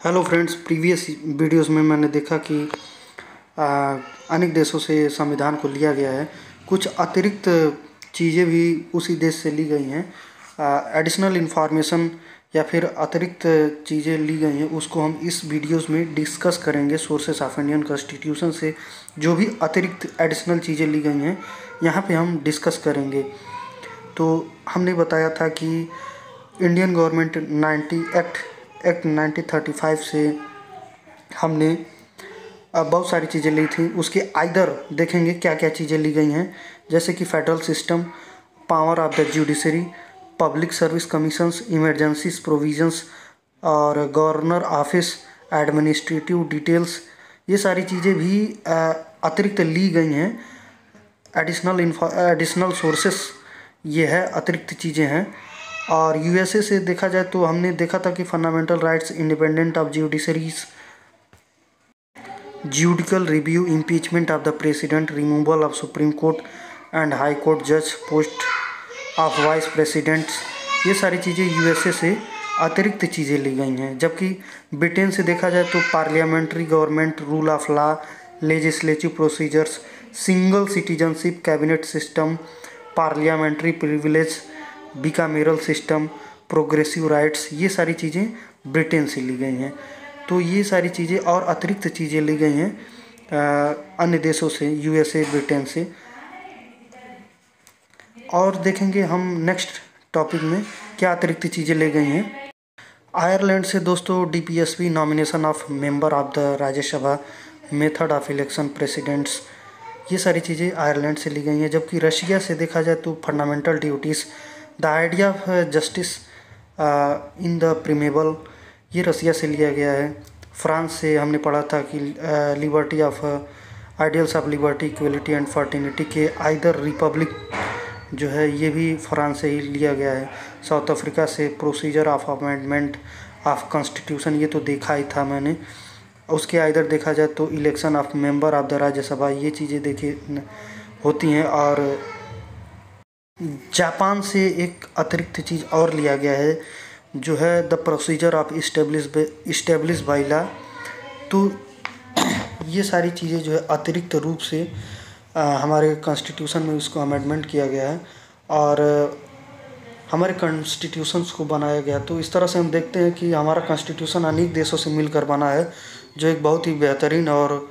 Hello friends, previous videos में मैंने देखा कि अनेक देशों से संविधान को लिया गया है। कुछ अतिरिक्त चीज़ें भी उसी देश से ली गई हैं। एडिशनल इंफॉर्मेशन या फिर अतिरिक्त चीज़ें ली गई हैं, उसको हम इस वीडियोस में डिस्कस करेंगे। सोर्सेस ऑफ इंडियन कॉन्स्टिट्यूशन से जो भी अतिरिक्त एडिशनल चीज़ें ली गई हैं यहाँ पे हम डिस्कस करेंगे। तो हमने बताया था कि इंडियन गवर्नमेंट एक्ट 1935 से हमने बहुत सारी चीज़ें ली थी। उसके आइदर देखेंगे क्या क्या चीज़ें ली गई हैं, जैसे कि federal system, power of the judiciary, public service commissions, emergencies provisions और गवर्नर ऑफिस, एडमिनिस्ट्रेटिव डिटेल्स। ये सारी चीज़ें भी अतिरिक्त ली गई हैं। एडिशनल सोर्सेस ये है, अतिरिक्त चीज़ें हैं। और यूएसए से देखा जाए तो हमने देखा था कि fundamental rights, independent of judiciaries, judicial review, impeachment of the president, removal of supreme court and high court जज, पोस्ट ऑफ वाइस प्रेसिडेंट्स, ये सारी चीज़ें यूएसए से अतिरिक्त चीज़ें ली गई हैं। जबकि ब्रिटेन से देखा जाए तो parliamentary government, rule of law, legislative procedures, single citizenship, cabinet system, parliamentary privilege, bicameral system, progressive rights, ये सारी चीज़ें ब्रिटेन से ली गई हैं। तो ये सारी चीज़ें और अतिरिक्त चीज़ें ली गई हैं अन्य देशों से, यूएसए, ब्रिटेन से। और देखेंगे हम नेक्स्ट टॉपिक में क्या अतिरिक्त चीज़ें ले गई हैं। आयरलैंड से दोस्तों DPSP, nomination of member of the Rajya Sabha, method of election presidents, ये सारी चीज़ें आयरलैंड से ली गई हैं। जबकि रशिया से देखा जाए तो fundamental duties, the idea of justice in the preamble, ये रसिया से लिया गया है। फ्रांस से हमने पढ़ा था कि liberty of ideals of liberty, equality and fraternity के आइदर रिपब्लिक जो है, ये भी फ्रांस से ही लिया गया है। साउथ अफ्रीका से procedure of amendment of constitution, ये तो देखा ही था मैंने। उसके आइदर देखा जाए तो election of member of the Rajya Sabha, ये चीज़ें देखिए होती हैं। और जापान से एक अतिरिक्त चीज़ और लिया गया है जो है the procedure of establish by law. तो ये सारी चीज़ें जो है अतिरिक्त रूप से हमारे कॉन्स्टिट्यूशन में इसको अमेंडमेंट किया गया है और हमारे कॉन्स्टिट्यूशंस को बनाया गया। तो इस तरह से हम देखते हैं कि हमारा कॉन्स्टिट्यूशन अनेक देशों से मिलकर बना है, जो एक बहुत ही बेहतरीन और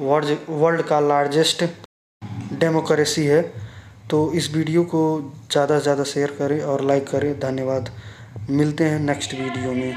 वर्ल्ड का लार्जेस्ट डेमोक्रेसी है। तो इस वीडियो को ज़्यादा से ज़्यादा शेयर करें और लाइक करें। धन्यवाद। मिलते हैं नेक्स्ट वीडियो में।